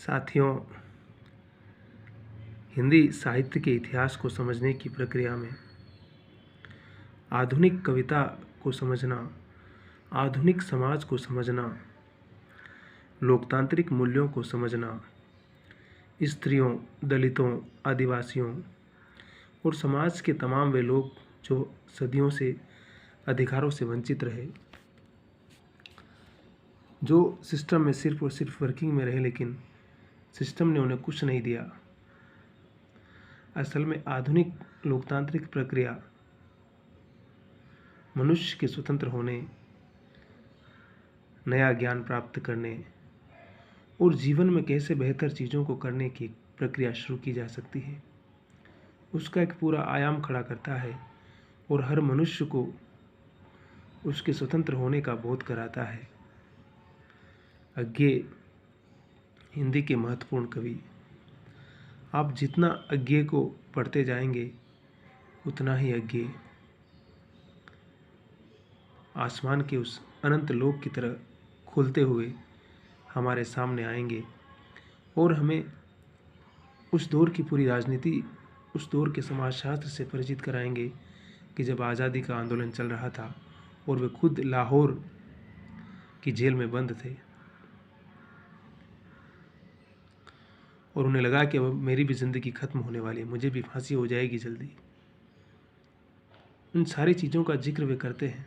साथियों, हिंदी साहित्य के इतिहास को समझने की प्रक्रिया में आधुनिक कविता को समझना, आधुनिक समाज को समझना, लोकतांत्रिक मूल्यों को समझना, स्त्रियों, दलितों, आदिवासियों और समाज के तमाम वे लोग जो सदियों से अधिकारों से वंचित रहे, जो सिस्टम में सिर्फ और सिर्फ वर्किंग में रहे, लेकिन सिस्टम ने उन्हें कुछ नहीं दिया। असल में आधुनिक लोकतांत्रिक प्रक्रिया मनुष्य के स्वतंत्र होने, नया ज्ञान प्राप्त करने और जीवन में कैसे बेहतर चीज़ों को करने की प्रक्रिया शुरू की जा सकती है, उसका एक पूरा आयाम खड़ा करता है और हर मनुष्य को उसके स्वतंत्र होने का बोध कराता है। अज्ञेय हिंदी के महत्वपूर्ण कवि। आप जितना अज्ञेय को पढ़ते जाएंगे उतना ही अज्ञेय आसमान के उस अनंत लोक की तरह खुलते हुए हमारे सामने आएंगे और हमें उस दौर की पूरी राजनीति, उस दौर के समाजशास्त्र से परिचित कराएंगे कि जब आज़ादी का आंदोलन चल रहा था और वे खुद लाहौर की जेल में बंद थे और उन्हें लगा कि अब मेरी भी ज़िंदगी ख़त्म होने वाली है, मुझे भी फांसी हो जाएगी जल्दी। उन सारी चीज़ों का जिक्र वे करते हैं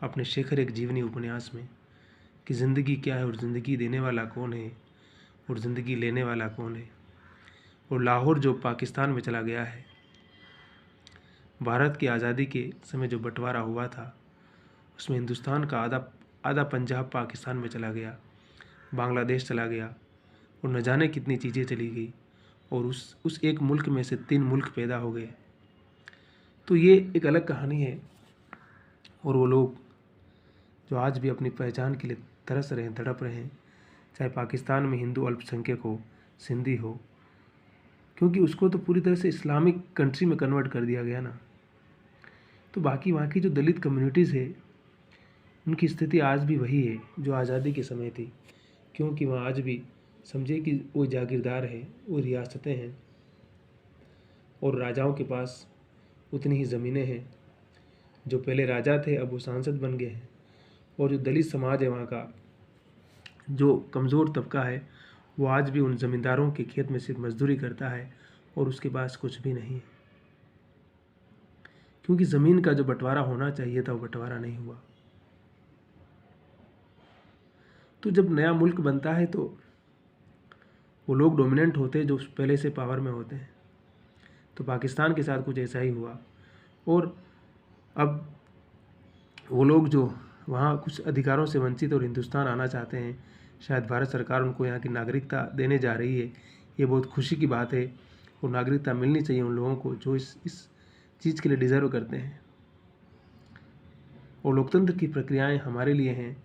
अपने शेखर एक जीवनी उपन्यास में कि ज़िंदगी क्या है और ज़िंदगी देने वाला कौन है और ज़िंदगी लेने वाला कौन है। और लाहौर जो पाकिस्तान में चला गया है, भारत की आज़ादी के समय जो बंटवारा हुआ था उसमें हिंदुस्तान का आधा पंजाब पाकिस्तान में चला गया, बांग्लादेश चला गया और न जाने कितनी चीज़ें चली गई और उस एक मुल्क में से 3 मुल्क पैदा हो गए। तो ये एक अलग कहानी है। और वो लोग जो आज भी अपनी पहचान के लिए तरस रहे हैं, तड़प रहे हैं, चाहे पाकिस्तान में हिंदू अल्पसंख्यक हो, सिंधी हो, क्योंकि उसको तो पूरी तरह से इस्लामिक कंट्री में कन्वर्ट कर दिया गया ना। तो बाकी वहाँ की जो दलित कम्युनिटीज़ है उनकी स्थिति आज भी वही है जो आज़ादी के समय थी, क्योंकि वहाँ आज भी समझे कि वो जागीरदार है, वो रियासतें हैं और राजाओं के पास उतनी ही ज़मीनें हैं। जो पहले राजा थे अब वो सांसद बन गए हैं। और जो दलित समाज है वहाँ का, जो कमज़ोर तबका है, वो आज भी उन ज़मींदारों के खेत में सिर्फ मजदूरी करता है और उसके पास कुछ भी नहीं है, क्योंकि ज़मीन का जो बंटवारा होना चाहिए था वो बंटवारा नहीं हुआ। तो जब नया मुल्क बनता है तो वो लोग डोमिनेंट होते हैं जो पहले से पावर में होते हैं। तो पाकिस्तान के साथ कुछ ऐसा ही हुआ और अब वो लोग जो वहाँ कुछ अधिकारों से वंचित और हिंदुस्तान आना चाहते हैं, शायद भारत सरकार उनको यहाँ की नागरिकता देने जा रही है। ये बहुत खुशी की बात है और नागरिकता मिलनी चाहिए उन लोगों को जो इस चीज़ के लिए डिज़र्व करते हैं। और लोकतंत्र की प्रक्रियाएं हमारे लिए हैं,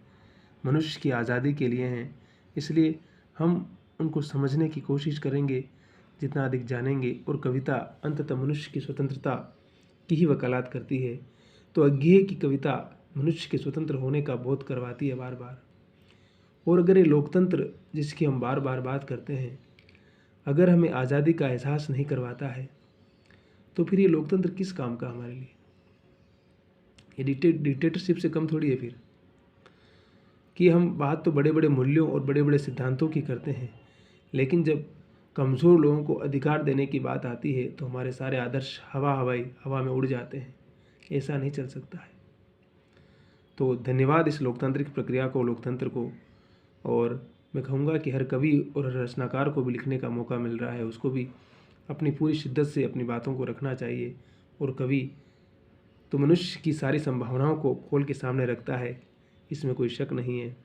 मनुष्य की आज़ादी के लिए हैं, इसलिए हम उनको समझने की कोशिश करेंगे जितना अधिक जानेंगे। और कविता अंततः मनुष्य की स्वतंत्रता की ही वकालत करती है। तो अज्ञेय की कविता मनुष्य के स्वतंत्र होने का बोध करवाती है बार बार। और अगर ये लोकतंत्र जिसकी हम बार बार बात करते हैं, अगर हमें आज़ादी का एहसास नहीं करवाता है तो फिर ये लोकतंत्र किस काम का हमारे लिए? ये डिक्टेटरशिप से कम थोड़ी है फिर, कि हम बात तो बड़े बड़े मूल्यों और बड़े बड़े सिद्धांतों की करते हैं, लेकिन जब कमज़ोर लोगों को अधिकार देने की बात आती है तो हमारे सारे आदर्श हवा में उड़ जाते हैं। ऐसा नहीं चल सकता है। तो धन्यवाद इस लोकतांत्रिक प्रक्रिया को, लोकतंत्र को। और मैं कहूँगा कि हर कवि और हर रचनाकार को भी लिखने का मौका मिल रहा है, उसको भी अपनी पूरी शिद्दत से अपनी बातों को रखना चाहिए। और कवि तो मनुष्य की सारी संभावनाओं को खोल के सामने रखता है, इसमें कोई शक नहीं है।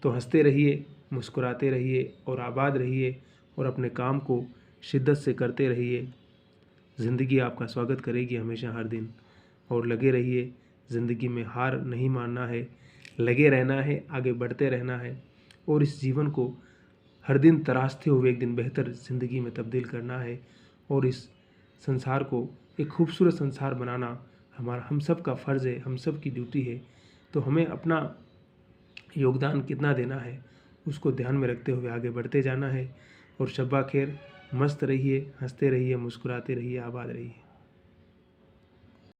तो हंसते रहिए, मुस्कुराते रहिए और आबाद रहिए और अपने काम को शिद्दत से करते रहिए। ज़िंदगी आपका स्वागत करेगी हमेशा, हर दिन। और लगे रहिए, ज़िंदगी में हार नहीं मानना है, लगे रहना है, आगे बढ़ते रहना है और इस जीवन को हर दिन तराशते हुए एक दिन बेहतर ज़िंदगी में तब्दील करना है। और इस संसार को एक खूबसूरत संसार बनाना हम सब का फ़र्ज़ है, हम सब की ड्यूटी है। तो हमें अपना योगदान कितना देना है उसको ध्यान में रखते हुए आगे बढ़ते जाना है। और शब्बा खैर, मस्त रहिए, हंसते रहिए, मुस्कुराते रहिए, आबाद रहिए।